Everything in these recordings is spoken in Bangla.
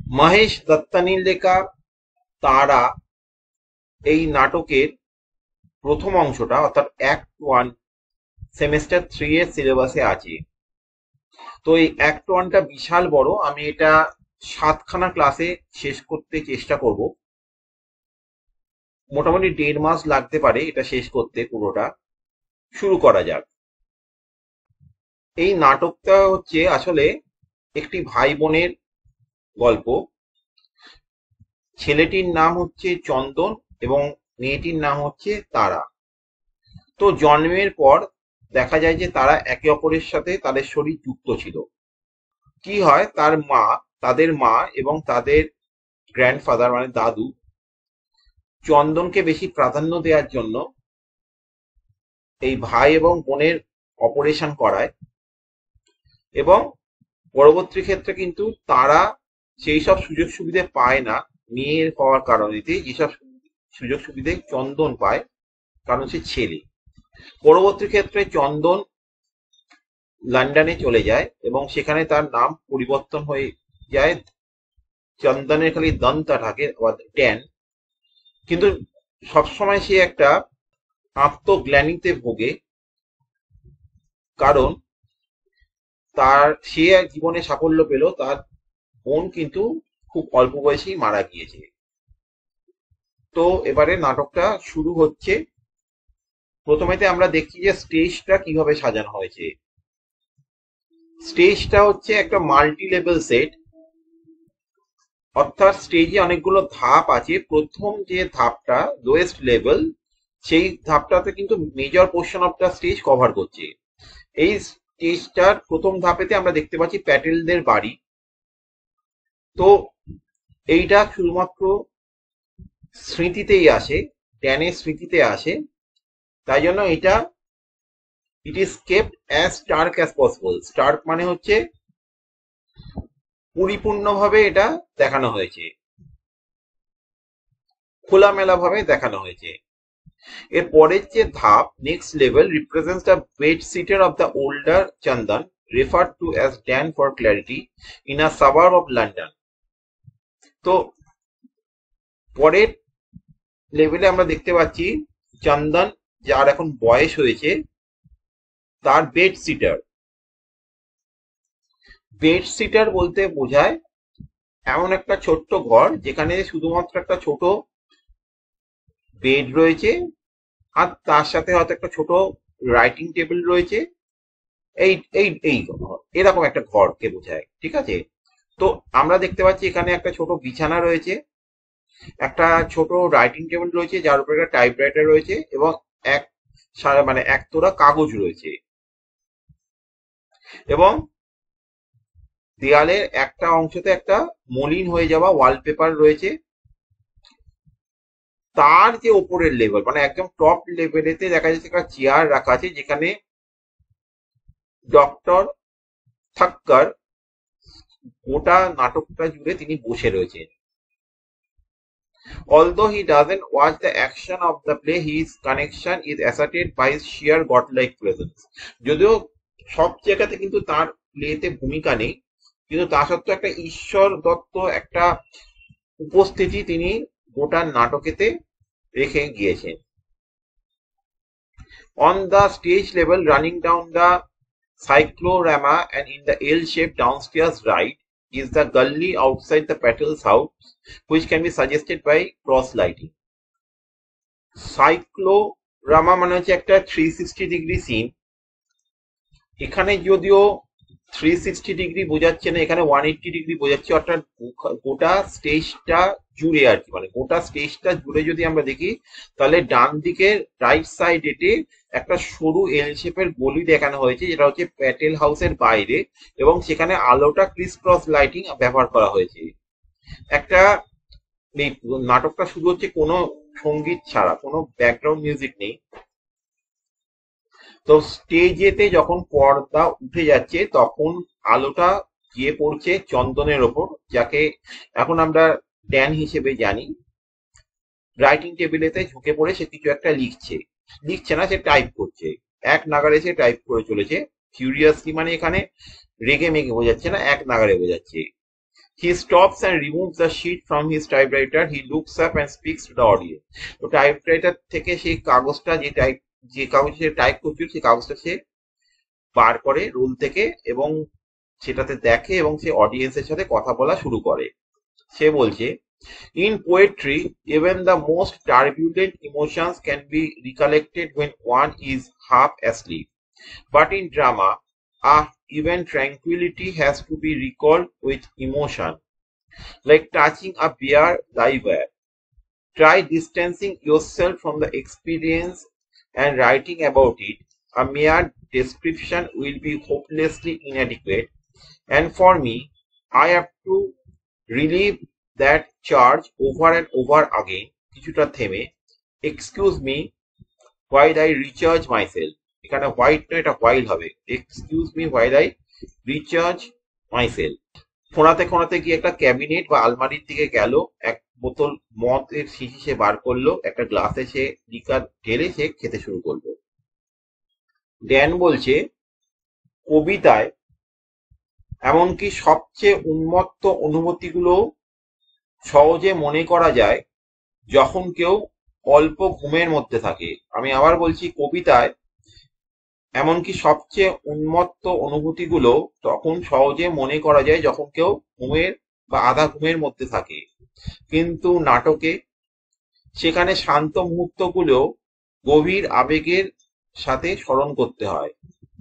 মহেশ দত্তানির লেখা তারা এই নাটকের প্রথম অংশটা অর্থাৎ অ্যাক্ট 1 সেমেস্টার 3 এর সিলেবাসে আছে। তো এই অ্যাক্ট 1টা বিশাল বড়, আমি এটা 7খানা ক্লাসে শেষ করতে চেষ্টা করব। মোটামুটি 1.5 মাস লাগতে পারে এটা শেষ করতে পুরোটা। শুরু করা যাক। এই নাটকটা হচ্ছে আসলে একটি ভাই বোনের গল্প। ছেলেটির নাম হচ্ছে চন্দন এবং মেয়েটির নাম হচ্ছে তারা। তো জন্মের পর দেখা যায় যে তারা একে অপরের সাথে তাদের শরীর যুক্ত ছিল। কি হয়, তাদের মা এবং তাদের গ্র্যান্ডফাদার মানে দাদু চন্দনকে বেশি প্রাধান্য দেওয়ার জন্য এই ভাই এবং বোনের অপারেশন করায়, এবং পরবর্তী ক্ষেত্রে কিন্তু তারা সেই সব সুযোগ সুবিধে পায় না মেয়ের হওয়ার কারণে। যেসব সুযোগ সুবিধে চন্দন পায়, কারণ সে ছেলে। পরবর্তী ক্ষেত্রে চন্দন লন্ডনে চলে যায় এবং সেখানে তার নাম পরিবর্তন হয়ে যায়। চন্দনের খালি দন্তা থাকে বা ট্যান, কিন্তু সবসময় সে একটা আত্মগ্লানিতে ভোগে, কারণ সে জীবনে সাফল্য পেল, তার বোন কিন্তু খুব অল্প বয়সেই মারা গিয়েছে। তো এবারে নাটকটা শুরু হচ্ছে। প্রথমেতে আমরা দেখছি যে স্টেজটা কিভাবে সাজানো হয়েছে। স্টেজটা হচ্ছে একটা মাল্টি লেভেল সেট, অর্থাৎ স্টেজে অনেকগুলো ধাপ আছে। প্রথম যে ধাপটা লোয়েস্ট লেভেল, সেই ধাপটাতে কিন্তু major portion of the stage cover করছে। এই স্টেজটার প্রথম ধাপেতে আমরা দেখতে পাচ্ছি প্যাটেলদের বাড়ি। তো এইটা শুধুমাত্র স্মৃতিতেই আসে, ড্যানের স্মৃতিতে আসে, তাই জন্য এটা it is kept as stark as possible. Stark মানে হচ্ছে পরিপূর্ণভাবে এটা দেখানো হয়েছে, খোলামেলা ভাবে দেখানো হয়েছে। এর পরের যে ধাপ next level represents the bedsitter of the older Chandan, referred to as Dan for clarity, in a suburb of London. তো পরের লেভেলে আমরা দেখতে পাচ্ছি চন্দন, যার এখন বয়স হয়েছে, তার বেড সিটার। বেড সিটার বলতে বোঝায় এমন একটা ছোট্ট ঘর যেখানে শুধুমাত্র একটা ছোট বেড রয়েছে, আর তার সাথে হয়তো একটা ছোট রাইটিং টেবিল রয়েছে। এই এই এই এরকম একটা ঘরকে বোঝায়, ঠিক আছে? তো আমরা দেখতে পাচ্ছি এখানে একটা ছোট বিছানা রয়েছে, একটা ছোট রাইটিং টেবিল রয়েছে যার উপরে একটা টাইপরাইটার রয়েছে, এবং এক মানে এক তোড়া কাগজ রয়েছে, এবং দেয়ালের একটা অংশতে একটা মলিন হয়ে যাওয়া ওয়ালপেপার রয়েছে। তার যে ওপরের লেভেল মানে একদম টপ লেভেলেতে দেখা যাচ্ছে একটা চেয়ার রাখা আছে, যেখানে ডক্টর থাক্কর গোটা নাটকটা জুড়ে তিনি বসে রয়েছেন। Although he doesn't watch the action of the play, his connection is asserted by his sheer godlike presence. যদিও সব জায়গাতে কিন্তু তার প্লেতে ভূমিকা নেই, কিন্তু তা সত্ত্বেও একটা ঈশ্বর দত্ত একটা উপস্থিতি তিনি গোটা নাটকেতে রেখে গিয়েছেন। On the stage level, running down the cyclorama and in the L-shaped downstairs right is the gully outside the Patel's house, which can be suggested by cross lighting. সাইক্লোরামা মানে হচ্ছে একটা 360 ডিগ্রি সিন। এখানে যদিও 360 ডিগ্রি বোঝাচ্ছে না, এখানে 180 ডিগ্রি বোঝাচ্ছে, অর্থাৎ গোটা স্টেজটা জুড়ে আর কি, মানে গোটা স্টেজটা জুড়ে যদি আমরা দেখি, তাহলে ডান দিকের রাইট সাইডে একটা সরু এল শেপের গলি দেখানো হয়েছে, যেটা হচ্ছে প্যাটেল হাউসের বাইরে, এবং সেখানে আলোটা ক্রিস ক্রস লাইটিং ব্যবহার করা হয়েছে। একটা এই নাটকটা শুরু হচ্ছে কোনো সঙ্গীত ছাড়া, কোনো ব্যাকগ্রাউন্ড মিউজিক নেই। তো স্টেজেতে যখন পর্দা উঠে যাচ্ছে তখন আলোটা গিয়ে পড়ছে চন্দনের ওপর, যাকে এখন আমরা ড্যান হিসেবে জানি। রাইটিং টেবিলেতে ঝুঁকে পড়ে সে কিছু একটা লিখছে না, সে টাইপ করছে। এক নাগাড়ে সে টাইপ করে চলেছে। ফিউরিয়াসলি মানে এখানে রেগে মেগে বোঝাচ্ছে না, এক নাগাড়ে বোঝাচ্ছে। He stops and removes the sheet from his typewriter. He looks up and speaks to the audience. তো টাইপরাইটার থেকে সেই কাগজটা যে কাগজে টাইপ করছিল সেই কাগজটা সে বার করে রোল থেকে এবং সেটাতে দেখে এবং সে অডিয়েন্সের সাথে কথা বলা শুরু করে। সে বলছে, in poetry, even the most turbulent emotions can be recollected when one is half asleep. But in drama, even tranquility has to be recalled with emotion, like touching a bare live wire. Try distancing yourself from the experience and writing about it. A mere description will be hopelessly inadequate. And for me, I have to relieve that charge over and over again. কিছুটা থেমে, excuse me while I recharge myself. এখানে হোয়াইট নয়, এটা হোয়াইল হবে। excuse me while I recharge myself. খোঁড়াতে খোঁড়াতে গিয়ে একটা ক্যাবিনেট বা আলমারির দিকে গেল, এক বোতল মদের শিশি সে বার করলো, একটা গ্লাসে সে লিকার ঢেলে সে খেতে শুরু করলো। ড্যান বলছে, কবিতায় এমনকি সবচেয়ে উন্মত্ত অনুভূতিগুলো সহজে মনে করা যায় যখন কেউ অল্প ঘুমের মধ্যে থাকে। আমি আবার বলছি, কবিতায় এমনকি সবচেয়ে উন্মত্ত অনুভূতিগুলো তখন সহজে মনে করা যায় যখন কেউ ঘুমের বা আধা ঘুমের মধ্যে থাকে, কিন্তু নাটকে সেখানে শান্ত মুহূর্তগুলো গভীর আবেগের সাথে স্মরণ করতে হয়।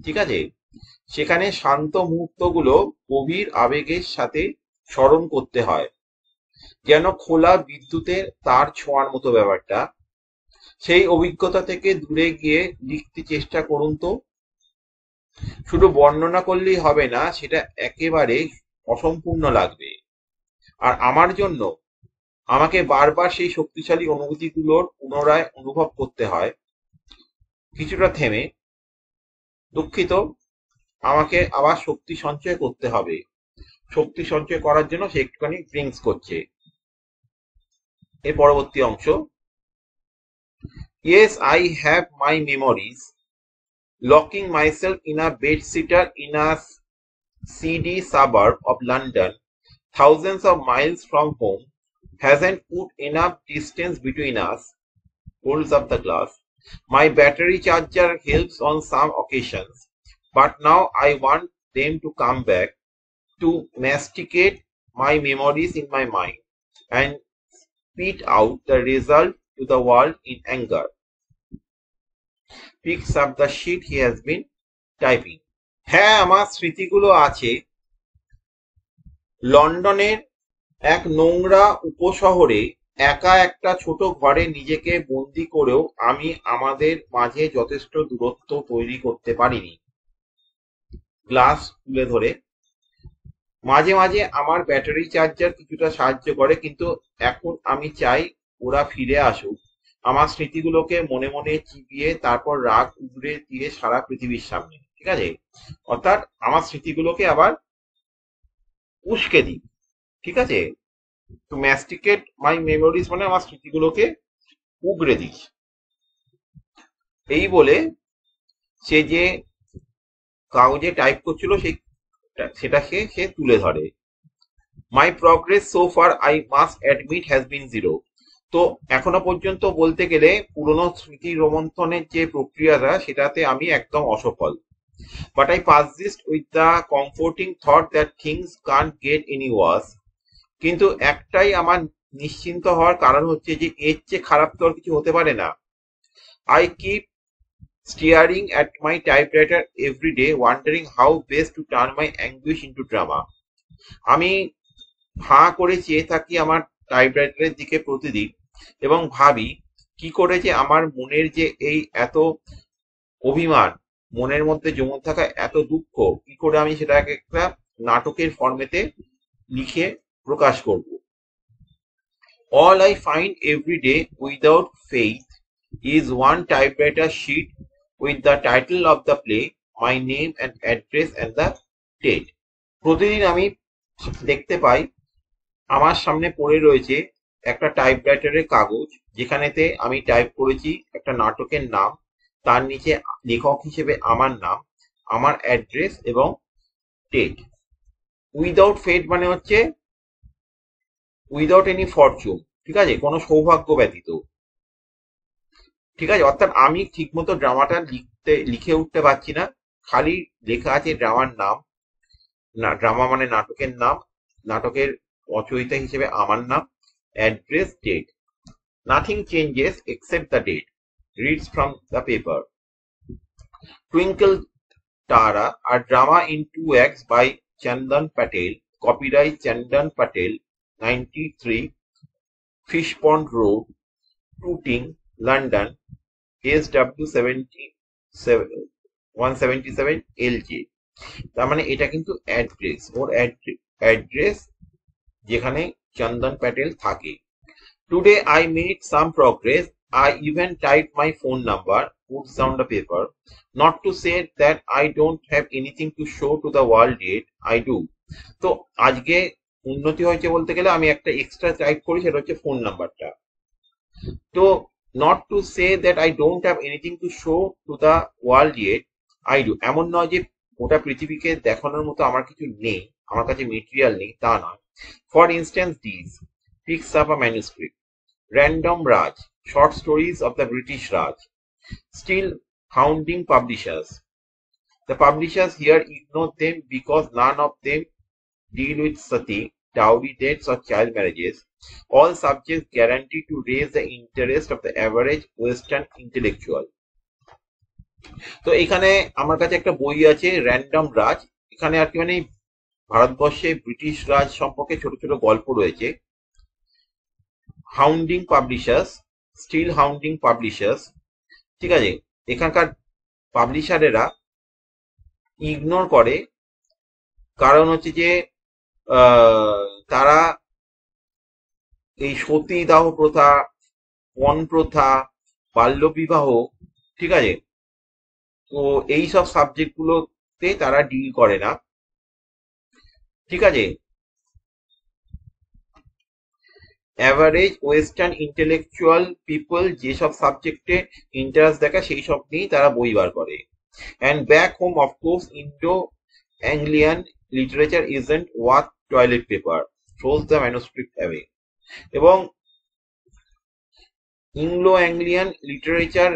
ঠিক আছে, সেখানে শান্ত মুহূর্তগুলো গভীর আবেগের সাথে স্মরণ করতে হয়, যেন খোলা বিদ্যুতের তার ছোঁয়ার মতো ব্যাপারটা। সেই অভিজ্ঞতা থেকে দূরে গিয়ে লিখতে চেষ্টা করুন। তো শুধু বর্ণনা করলেই হবে না, সেটা একেবারে অসম্পূর্ণ লাগবে। আর আমার জন্য আমাকে বারবার সেই শক্তিশালী অনুভূতিগুলোর পুনরায় অনুভব করতে হয়। কিছুটা থেমে, দুঃখিত, আমাকে আবার শক্তি সঞ্চয় করতে হবে। শক্তি সঞ্চয় করার জন্য সে একটুখানি ড্রিঙ্কস করছে। এর পরবর্তী অংশ, Yes, I have my memories. Locking myself in a bedsitter in a seedy suburb of London, thousands of miles from home, hasn't put enough distance between us. Holds up the glass. My battery charger helps on some occasions, but now I want them to come back, to masticate my memories in my mind and spit out the result to the world in anger. Picks up the sheet he has been typing. হ্যাঁ, আমার স্মৃতিগুলো আছে। লন্ডনের এক নোংরা উপশহরে একা একটা ছোট ঘরে নিজেকে বন্দি করেও আমি আমাদের মাঝে যথেষ্ট দূরত্ব তৈরি করতে পারিনি। গ্লাস তুলে ধরে, মাঝে মাঝে আমার ব্যাটারি চার্জার কিছুটা সাহায্য করে, কিন্তু এখন আমি চাই ওরা ফিরে আসুক, আমার স্মৃতিগুলোকে মনে মনে চিবিয়ে তারপর রাগ উগড়ে দিয়ে সারা পৃথিবীর সামনে। ঠিক আছে, অর্থাৎ আমার স্মৃতিগুলোকে আবার উস্কে দিই। ঠিক আছে, তো ম্যাস্টিকেট মাই মেমোরিজ মানে আমার স্মৃতিগুলোকে উগড়ে দিই। এই বলে সে যে কাগজে টাইপ করছিল সেটাকে সে তুলে ধরে। My progress so far I must admit has been zero. তো এখনো পর্যন্ত বলতে গেলে পুরনো স্মৃতি রোমন্থনের যে প্রক্রিয়াটা সেটাতে আমি একদম অসফল। But I persist with the comforting thought that things can't get any worse. কিন্তু একটাই আমার নিশ্চিন্ত হওয়ার কারণ হচ্ছে যে এর চেয়ে খারাপ তো আর কিছু হতে পারে না। I keep staring at my typewriter every day, wondering how best to turn my anguish into drama. আমি হাঁ করে চেয়ে থাকি আমার টাইপরাইটারের দিকে প্রতিদিন এবং ভাবি কি করে যে আমার মনের যে এই এত অভিমান, মনের মধ্যে জমে থাকা এত দুঃখ, কি করে আমি সেটাকে একটা নাটকের ফর্মেতে লিখে প্রকাশ করব। All I find every day without faith is one typewriter sheet with the title of the play, my name and address and the date. প্রতিদিন আমি দেখতে পাই আমার সামনে পড়ে রয়েছে একটা টাইপরাইটারের কাগজ, যেখানেতে আমি টাইপ করেছি একটা নাটকের নাম, তার নিচে লেখক হিসেবে আমার নাম, আমার অ্যাড্রেস এবং ডেট। উইদাউট ফেট মানে হচ্ছে উইদাউট এনি ফরচুন, ঠিক আছে, কোনো সৌভাগ্য ব্যতীত, ঠিক আছে। অর্থাৎ আমি ঠিকমতো ড্রামাটা লিখে উঠতে পারছি না, খালি লেখা আছে ড্রামার নাম, না ড্রামা মানে নাটকের নাম, নাটকের রচয়িতা হিসেবে আমার নাম, address, date, nothing changes except the date, reads from the paper, twinkle Tara, a drama in 2 acts by Chandan Patel, copyright Chandan Patel, 93, Fishpond Road, Tooting, London, SW 177 LJ। তার মানে এটা কিন্তু অ্যাড্রেস, ওর অ্যাড্রেস যেখানে চন্দন প্যাটেল থাকে। Today I made some progress. I even typed my phone number, puts down the paper. Not to say that I don't have anything to show to the world yet. I do. তো আজকে উন্নতি হয়েছে বলতে গেলে আমি একটা এক্সট্রা টাইপ করি, সেটা হচ্ছে ফোন নাম্বারটা। তো not to say that I don't have anything to show to the world yet. I do. এমন নয় যে গোটা পৃথিবীকে দেখানোর মতো আমার কিছু নেই, আমার কাছে মেটেরিয়াল নেই, তা নয়। For instance, these picks up a manuscript. Random Raj, short stories of the British Raj, still hounding publishers. The publishers here ignore them because none of them deal with sati, dowry dates or child marriages, all subjects guaranteed to raise the interest of the average Western intellectual. তো এখানে আমার কাছে একটা বই আছে র্যান্ডম রাজ, এখানে আর কি মানে ভারতবর্ষে ব্রিটিশ রাজ সম্পর্কে ছোট ছোট গল্প রয়েছে। হাউন্ডিং পাবলিশার্স, স্টিল হাউন্ডিং পাবলিশার্স, ঠিক আছে, এখানকার পাবলিশারেরা ইগনোর করে, কারণ হচ্ছে যে তারা এই সতীদাহ প্রথা, পণ প্রথা, বাল্যবিবাহ, ঠিক আছে, তো এই সব সাবজেক্ট গুলোতে তারা ডিল করে না, ঠিক আছে। অ্যাভারেজ ওয়েস্টার্ন ইন্টেলেকচুয়াল পিপল যেসব সাবজেক্টে ইন্টারেস্ট দেখায় সেই সব নিয়েই তারা বই বার করে। And back home of course Indo Anglian literature isn't worth toilet paper, throws the manuscript away. এবং ইংলো অ্যাংলিয়ান লিটারেচার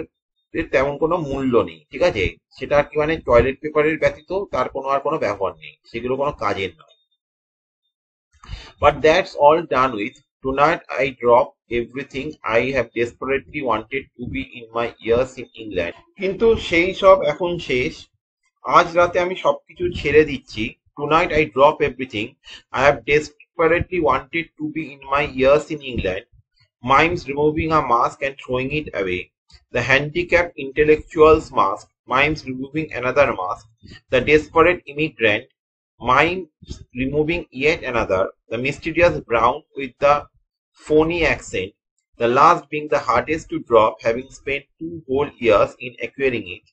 এর তেমন কোনো মূল্য নেই, ঠিক আছে, সেটা আর কি মানে টয়লেট পেপারের ব্যতীত তার কোনো আর কোনো ব্যবহার নেই, সেগুলো কোনো কাজের নয়। But that's all done with. Tonight I drop everything I have desperately wanted to be in my years in England. কিন্তু সেই সব এখন শেষ, আজ রাতে আমি সবকিছু ছেড়ে দিচ্ছি। Tonight I drop everything I have desperately wanted to be in my years in England. Mimes removing a mask and throwing it away. The handicapped intellectual's mask. Mimes removing another mask. The desperate immigrant. Mimes removing yet another. The mysterious brown with the phony accent. The last being the hardest to drop, having spent 2 whole years in acquiring it.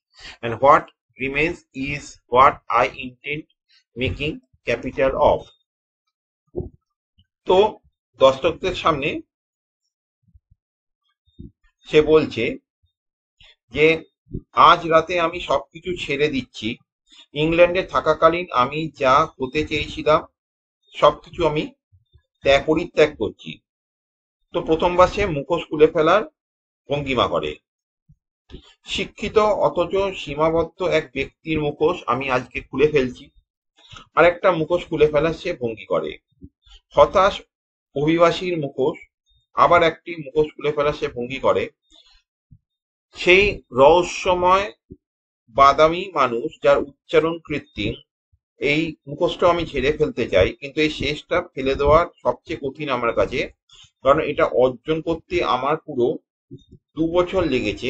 And what remains is what I intend making capital of. তো দর্শকদের সামনে সে বলছে যে আজ রাতে আমি সবকিছু ছেড়ে দিচ্ছি, ইংল্যান্ডে থাকাকালীন আমি যা হতে চেয়েছিলাম সবকিছু আমি পরিত্যাগ করছি। তো প্রথমবার সে মুখোশ খুলে ফেলার ভঙ্গিমা করে। শিক্ষিত অথচ সীমাবদ্ধ এক ব্যক্তির মুখোশ আমি আজকে খুলে ফেলছি, আরেকটা মুখোশ খুলে ফেলার সে ভঙ্গি করে। হতাশ অভিবাসীর মুখোশ, আবার একটি মুখোশ খুলে ফেলার সে ভঙ্গি করে। সেই রহস্যময় বাদামি মানুষ যার উচ্চারণ কৃত্রিম, এই মুখোশটা আমি ঝেড়ে ফেলতে চাই, কিন্তু এই শেষটা ফেলে দেওয়ার সবচেয়ে কঠিন আমার কাছে, কারণ এটা অর্জন করতে আমার পুরো 2 বছর লেগেছে।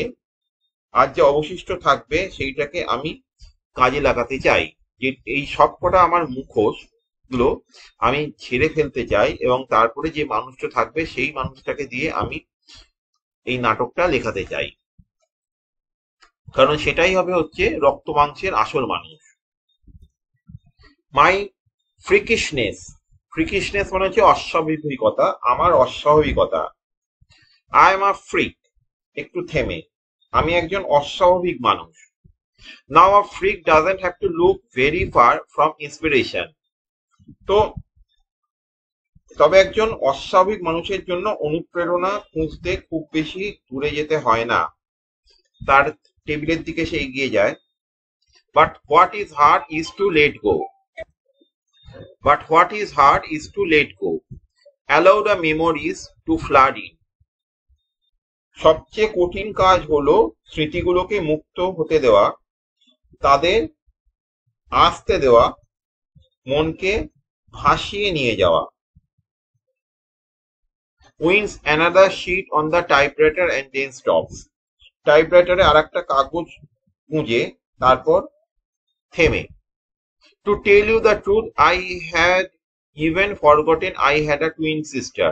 আর যে অবশিষ্ট থাকবে সেইটাকে আমি কাজে লাগাতে চাই, যে এই সবকটা আমার মুখোশ গুলো আমি ছেড়ে ফেলতে চাই, এবং তারপরে যে মানুষটা থাকবে সেই মানুষটাকে দিয়ে আমি এই নাটকটা লেখাতে চাই, কারণ সেটাই হবে হচ্ছে রক্ত মাংসের আসল মানুষ। মাই ফ্রিকিশনেস, ফ্রিকিশনেস মানে হচ্ছে অস্বাভাবিকতা, আমার অস্বাভাবিকতা। আই এম আ ফ্রিক, একটু থেমে, আমি একজন অস্বাভাবিক মানুষ। Now a freak doesn't have to look very far from inspiration. তো তবে একজন অস্বাভাবিক মানুষের জন্য অনুপ্রেরণা খুঁজতে খুব বেশি দূরে যেতে হয় না, তার টেবিলের দিকে সে এগিয়ে যায়। But what is hard is to let go, but what is hard is to let go, allow the memories to flood in. সবচেয়ে কঠিন কাজ হলো স্মৃতিগুলোকে মুক্ত হতে দেওয়া, তাদের আসতে দেওয়া, মনকে ভাসিয়ে নিয়ে যাওয়া। Winds another sheet on the typewriter and then stops. টাইপরাইটারে আর একটা কাগজ গুঁজে তারপর থেমে। To tell you the truth, I had even forgotten I had a twin sister.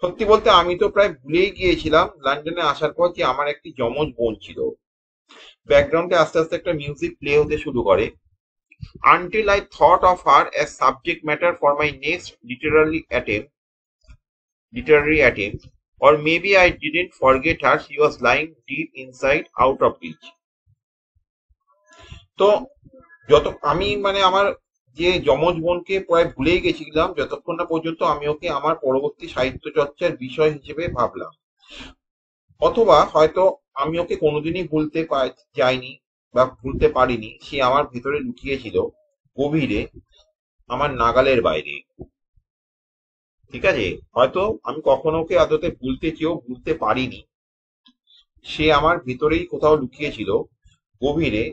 সত্যি বলতে আমি তো প্রায় ভুলেই গিয়েছিলাম লন্ডনে আসার পর যে আমার একটি যমজ বোন ছিল। ব্যাকগ্রাউন্ডে আস্তে আস্তে একটা মিউজিক প্লে হতে শুরু করে। Until I thought of her as subject matter for my next literary attempt, or maybe I didn't forget her, she was lying deep inside, out of reach. তো আমি আমার যে যমজ বোনকে প্রায় ভুলেই গেছিলাম যতক্ষণ না পর্যন্ত আমি ওকে আমার পরবর্তী সাহিত্য চর্চার বিষয় হিসেবে ভাবলাম। অথবা হয়তো আমি ওকে কোনোদিনই ভুলতে যাইনি বা ভুলতে পারিনি, সে আমার ভিতরে লুকিয়েছিল গভীরে, আমার নাগালের বাইরে। ঠিক আছে, হয়তো আমি কখনো ওকে আদতে ভুলতে চেয়েও ভুলতে পারিনি, সে আমার ভিতরেই কোথাও লুকিয়েছিল গভীরে,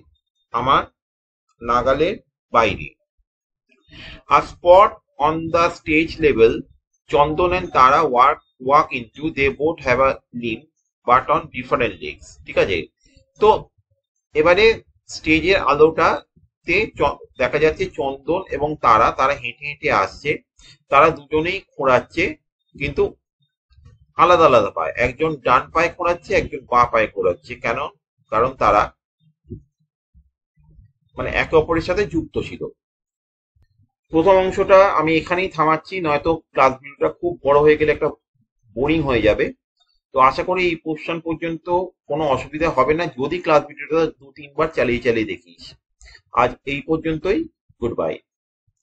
আমার নাগালের বাইরে। A spot on the stage level, Chandan and Tara walk into, they both have a limb but on different legs. ঠিক আছে, তো এবারে স্টেজের আলোটাতে দেখা যাচ্ছে চন্দন এবং তারা তারা হেঁটে হেঁটে আসছে, তারা দুজনেই খোঁড়াচ্ছে কিন্তু আলাদা আলাদা পায়, একজন ডান পায়ে খোঁড়াচ্ছে একজন বাঁ পায়ে খোঁড়াচ্ছে। কেন? কারণ তারা একে অপরের সাথে যুক্ত ছিল। প্রথম অংশটা আমি এখানেই থামাচ্ছি, নয়তো ক্লাস ভিডিওটা খুব বড় হয়ে গেলে একটা বোরিং হয়ে যাবে। তো আশা করি এই পোর্শন পর্যন্ত কোনো অসুবিধা হবে না যদি ক্লাস ভিডিওটা 2-3 বার চালিয়ে চালিয়ে দেখিস। আজ এই পর্যন্তই, গুড বাই।